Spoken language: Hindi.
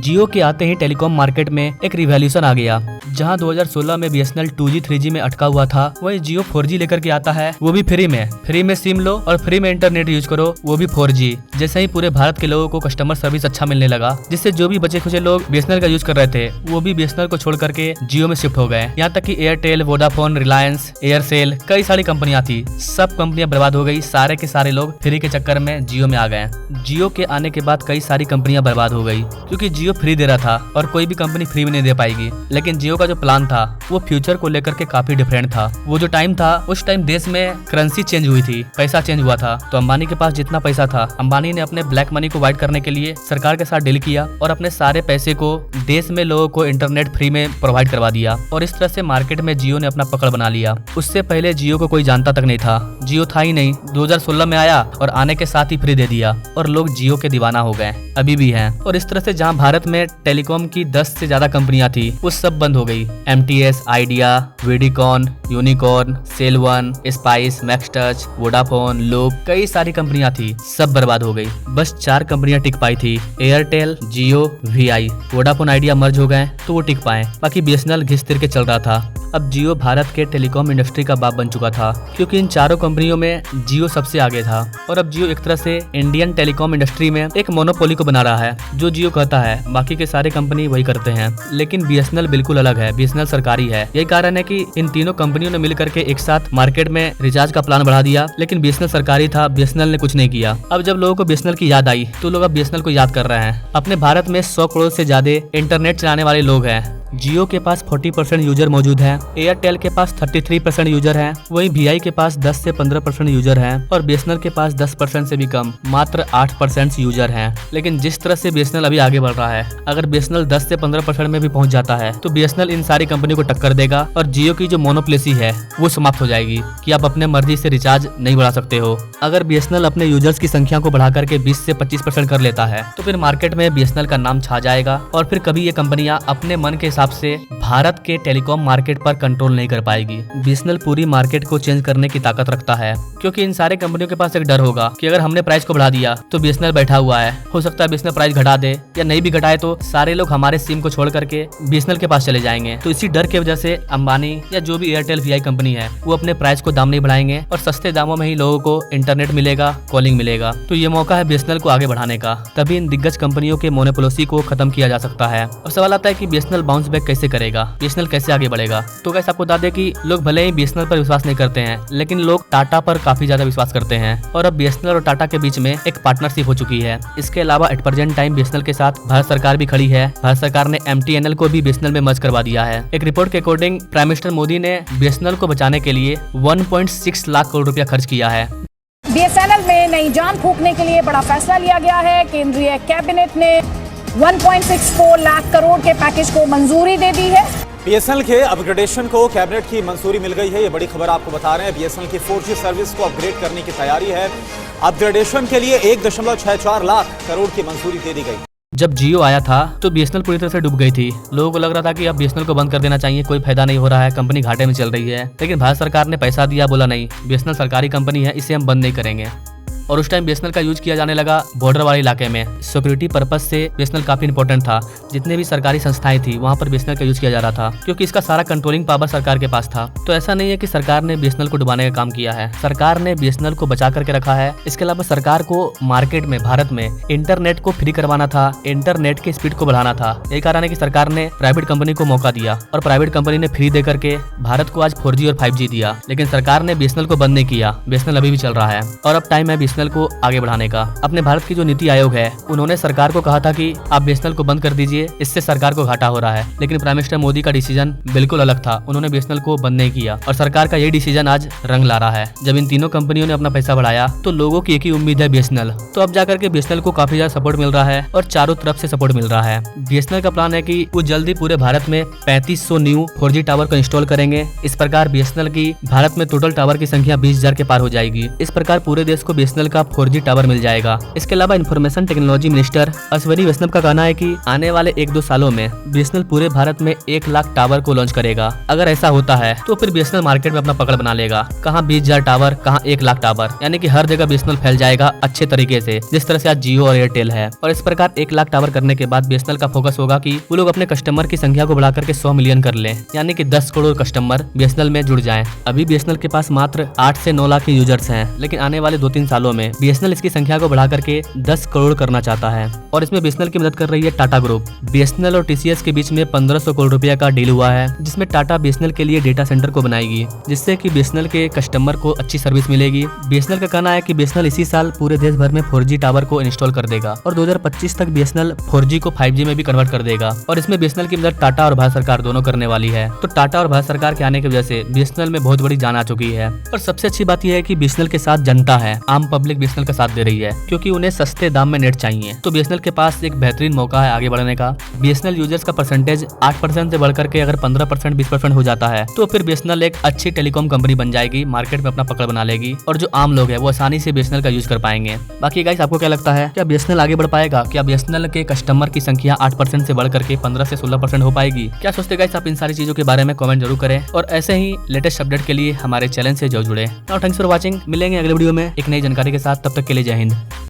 जियो के आते ही टेलीकॉम मार्केट में एक रिवॉल्यूशन आ गया। जहां 2016 में बीएसएनएल 2G 3G में अटका हुआ था, वही जियो 4G लेकर के आता है, वो भी फ्री में सिम लो और फ्री में इंटरनेट यूज करो, वो भी 4G। जैसे ही पूरे भारत के लोगों को कस्टमर सर्विस अच्छा मिलने लगा, जिससे जो भी बचे खुचे लोग बीएसएनएल का यूज कर रहे थे वो भी बीएसएनएल को छोड़ करके जियो में शिफ्ट हो गए। यहाँ तक कि एयरटेल, वोडाफोन, रिलायंस, एयरसेल, कई सारी कंपनियां थी, सब कंपनियां बर्बाद हो गई। सारे के सारे लोग फ्री के चक्कर में जियो में आ गए। जियो के आने के बाद कई सारी कंपनियां बर्बाद हो गई, क्योंकि जियो फ्री दे रहा था और कोई भी कंपनी फ्री में नहीं दे पाएगी। लेकिन जियो का जो प्लान था वो फ्यूचर को लेकर के काफी डिफरेंट था। वो जो टाइम था, उस टाइम देश में करेंसी चेंज हुई थी, पैसा चेंज हुआ था। तो अंबानी के पास जितना पैसा था, अंबानी ने अपने ब्लैक मनी को वाइट करने के लिए सरकार के साथ डील किया और अपने सारे पैसे को देश में लोगों को इंटरनेट फ्री में प्रोवाइड करवा दिया। और इस तरह से मार्केट में जियो ने अपना पकड़ बना लिया। उससे पहले जियो को कोई जानता तक नहीं था, जियो था ही नहीं। 2016 में आया और आने के साथ ही फ्री दे दिया और लोग जियो के दीवाना हो गए, अभी भी हैं। और इस तरह से जहां भारत में टेलीकॉम की 10 से ज्यादा कंपनियां थी, वो सब बंद हो गई। MTS, Idea, Videocon, Unicorn, Cell One, Spice, Maxtouch, Vodafone, Loop, कई सारी कंपनियां थी, सब बर्बाद हो गई। बस 4 कंपनियां टिक पाई थी, एयरटेल, जियो, वीआई। वोडाफोन, आइडिया मर्ज हो गए तो वो टिक पाए, बाकी बीएसएनएल घिस तिर के चल रहा था। अब जियो भारत के टेलीकॉम इंडस्ट्री का बाप बन चुका था, क्योंकि इन चारों कंपनियों में जियो सबसे आगे था। और अब जियो एक तरह से इंडियन टेलीकॉम इंडस्ट्री में एक मोनोपोली को बना रहा है। जो जियो कहता है, बाकी के सारे कंपनी वही करते हैं। लेकिन बीएसएनएल बिल्कुल अलग है, बीएसएनएल सरकारी है। यही कारण है कि इन तीनों कंपनियों ने मिलकर के एक साथ मार्केट में रिचार्ज का प्लान बढ़ा दिया। लेकिन बीएसएनएल सरकारी था, बीएसएनएल ने कुछ नहीं किया। अब जब लोगों को बीएसएनएल की याद आई, तो लोग अब बीएसएनएल को याद कर रहे हैं। अपने भारत में 100 करोड़ से ज्यादा इंटरनेट चलाने वाले लोग हैं। जियो के पास 40% यूजर मौजूद है, एयरटेल के पास 33% यूजर है, वहीं वीआई के पास 10 से 15% यूजर है और बीएसएनएल के पास 10% से भी कम, मात्र 8% यूजर हैं। लेकिन जिस तरह से बीएसएनएल अभी आगे बढ़ रहा है, अगर बीएसएनएल 10 से 15% में भी पहुंच जाता है, तो बीएसएनएल इन सारी कंपनियों को टक्कर देगा और जियो की जो मोनोपोली है वो समाप्त हो जाएगी कि आप अपने मर्जी से रिचार्ज नहीं बढ़ा सकते हो। अगर बीएसएनएल अपने यूजर्स की संख्या को बढ़ा करके 20 से 25% कर लेता है, तो फिर मार्केट में बीएसएनएल का नाम छा जाएगा और फिर कभी ये कंपनियां अपने मन के हिसाब से भारत के टेलीकॉम मार्केट पर कंट्रोल नहीं कर पाएगी। बीएसएनएल पूरी मार्केट को चेंज करने की ताकत रखता है, क्योंकि इन सारे कंपनियों के पास एक डर होगा कि अगर हमने प्राइस को बढ़ा दिया तो बीएसएनएल बैठा हुआ है, हो सकता है बीएसएनएल प्राइस घटा दे, या नहीं भी घटाए तो सारे लोग हमारे सिम को छोड़ करके बीएसएनएल के पास चले जाएंगे। तो इसी डर की वजह से अंबानी या जो भी एयरटेल, वीआई कंपनी है, वो अपने प्राइस को दाम नहीं बढ़ाएंगे और सस्ते दामों में ही लोगों को इंटरनेट मिलेगा, कॉलिंग मिलेगा। तो ये मौका है बीएसएनएल को आगे बढ़ाने का, तभी इन दिग्गज कंपनियों के मोनोपोली को खत्म किया जा सकता है। और सवाल आता है कि बीएसएनएल बाउंस बैक कैसे करेगा, बीएसएनएल कैसे आगे बढ़ेगा। तो गाइस, आपको बता दें कि लोग भले ही बीएसएनएल पर विश्वास नहीं करते हैं, लेकिन लोग टाटा पर काफी ज्यादा विश्वास करते हैं। और अब बीएसएनएल और टाटा के बीच में एक पार्टनरशिप हो चुकी है। इसके अलावा एट प्रेजेंट टाइम बीएसएनएल के साथ भारत सरकार भी खड़ी है। भारत सरकार ने एमटीएनएल को भी बीएसएनएल में मर्ज करवा दिया है। एक रिपोर्ट के अकॉर्डिंग प्राइम मिनिस्टर मोदी ने बीएसएनएल को बचाने के लिए 1.6 लाख करोड़ रुपया खर्च किया है। बीएसएनएल में नई जान फूंकने के लिए बड़ा फैसला लिया गया है। केंद्रीय कैबिनेट ने 1.64 लाख करोड़ के पैकेज को मंजूरी दे दी है। बीएसएनएल के अपग्रेडेशन को कैबिनेट की मंजूरी मिल गई है। ये बड़ी खबर आपको बता रहे हैं। बीएसएनएल की 4G सर्विस को अपग्रेड करने की तैयारी है। अपग्रेडेशन के लिए 1.64 लाख करोड़ की मंजूरी दे दी गई। जब जियो आया था तो बीएसएनएल पूरी तरह से डूब गई थी। लोगों को लग रहा था कि अब बीएसएनएल को बंद कर देना चाहिए, कोई फायदा नहीं हो रहा है, कंपनी घाटे में चल रही है। लेकिन भारत सरकार ने पैसा दिया, बोला नहीं, बीएसएनएल सरकारी कंपनी है, इसे हम बंद नहीं करेंगे। और उस टाइम बीएसएनएल का यूज किया जाने लगा बॉर्डर वाले इलाके में। सिक्योरिटी पर्पस से बीएसएनएल काफी इंपॉर्टेंट था। जितने भी सरकारी संस्थाएं थी वहां पर बीएसएनएल का यूज किया जा रहा था, क्योंकि इसका सारा कंट्रोलिंग पावर सरकार के पास था। तो ऐसा नहीं है कि सरकार ने बीएसएनएल को डुबाने का काम किया है, सरकार ने बीएसएनएल को बचा करके रखा है। इसके अलावा सरकार को मार्केट में, भारत में इंटरनेट को फ्री करवाना था, इंटरनेट की स्पीड को बढ़ाना था। यही कारण है कि सरकार ने प्राइवेट कंपनी को मौका दिया और प्राइवेट कंपनी ने फ्री दे करके भारत को आज 4G और 5G दिया। लेकिन सरकार ने बीएसएनएल को बंद नहीं किया, बीएसएनएल अभी भी चल रहा है। और अब टाइम है बीएसएनएल को आगे बढ़ाने का। अपने भारत की जो नीति आयोग है, उन्होंने सरकार को कहा था कि आप बीएसएनएल को बंद कर दीजिए, इससे सरकार को घाटा हो रहा है। लेकिन प्राइम मिनिस्टर मोदी का डिसीजन बिल्कुल अलग था, उन्होंने बीएसएनएल को बंद नहीं किया और सरकार का यही डिसीजन आज रंग ला रहा है। जब इन तीनों कंपनियों ने अपना पैसा बढ़ाया तो लोगों की एक ही उम्मीद है, बीएसएनएल। तो अब जाकर के बीएसएनएल को काफी ज्यादा सपोर्ट मिल रहा है और चारों तरफ से सपोर्ट मिल रहा है। बीएसएनएल का प्लान है कि वो जल्दी पूरे भारत में 3500 न्यू 4G टावर को इंस्टॉल करेंगे। इस प्रकार बीएसएनएल की भारत में टोटल टावर की संख्या 20,000 के पार हो जाएगी। इस प्रकार पूरे देश को बीएसएनएल का 4G टावर मिल जाएगा। इसके अलावा इन्फॉर्मेशन टेक्नोलॉजी मिनिस्टर अश्विनी वैष्णव का कहना है कि आने वाले 1-2 सालों में BSNL पूरे भारत में 1 लाख टावर को लॉन्च करेगा। अगर ऐसा होता है तो फिर BSNL मार्केट में अपना पकड़ बना लेगा। कहाँ 20,000 टावर, कहाँ 1 लाख टावर, यानी कि हर जगह BSNL फैल जाएगा अच्छे तरीके से, जिस तरह से आज जियो और एयरटेल है। और इस प्रकार 1 लाख टावर करने के बाद BSNL का फोकस होगा कि वो लोग अपने कस्टमर की संख्या को बढ़ा करके 100 मिलियन कर लें, यानी कि 10 करोड़ कस्टमर BSNL में जुड़ जाएं। अभी BSNL के पास मात्र 8 से 9 लाख यूजर्स हैं, लेकिन आने वाले 2-3 सालों में BSNL इसकी संख्या को बढ़ा करके 10 करोड़ करना चाहता है। और इसमें BSNL की मदद कर रही है टाटा ग्रुप। BSNL और TCS के बीच में 1500 करोड़ रुपया का डील हुआ है, जिसमें टाटा BSNL के लिए डेटा सेंटर को बनाएगी, जिससे कि BSNL के कस्टमर को अच्छी सर्विस मिलेगी। BSNL का कहना है कि BSNL इसी साल पूरे देश भर में 4G टावर को इंस्टॉल कर देगा और 2025 तक BSNL 4G को 5G में भी कन्वर्ट कर देगा। और इसमें BSNL की मदद टाटा और भारत सरकार दोनों करने वाली है। तो टाटा और भारत सरकार के आने की वजह से BSNL में बहुत बड़ी जान आ चुकी है। और सबसे अच्छी बात यह है कि BSNL के साथ जनता है, आम पब्लिक BSNL का साथ दे रही है, क्योंकि उन्हें सस्ते दाम में नेट चाहिए। तो BSNL के पास एक बेहतरीन मौका है आगे बढ़ने का। BSNL यूजर्स का परसेंटेज 8% से बढ़कर के अगर 15%, 20% हो जाता है तो फिर BSNL एक अच्छी टेलीकॉम कंपनी बन जाएगी, मार्केट में अपना पकड़ बना लेगी और जो आम लोग हैं वो आसानी से BSNL का यूज कर पाएंगे। बाकी गाइस, आपको क्या लगता है, क्या BSNL आगे बढ़ पाएगा? क्या BSNL के कस्टमर की संख्या 8% से बढ़ करके 15 से 16% हो पाएगी? क्या सोचते गाइस आप इन सारी चीजों के बारे में कमेंट जरूर करें और ऐसे ही लेटेस्ट अपडेट के लिए हमारे चैनल से जरूर जुड़े। Now thanks for watching. मिलेंगे अगले वीडियो में एक नई जानकारी के साथ, तब तक के लिए जय हिंद।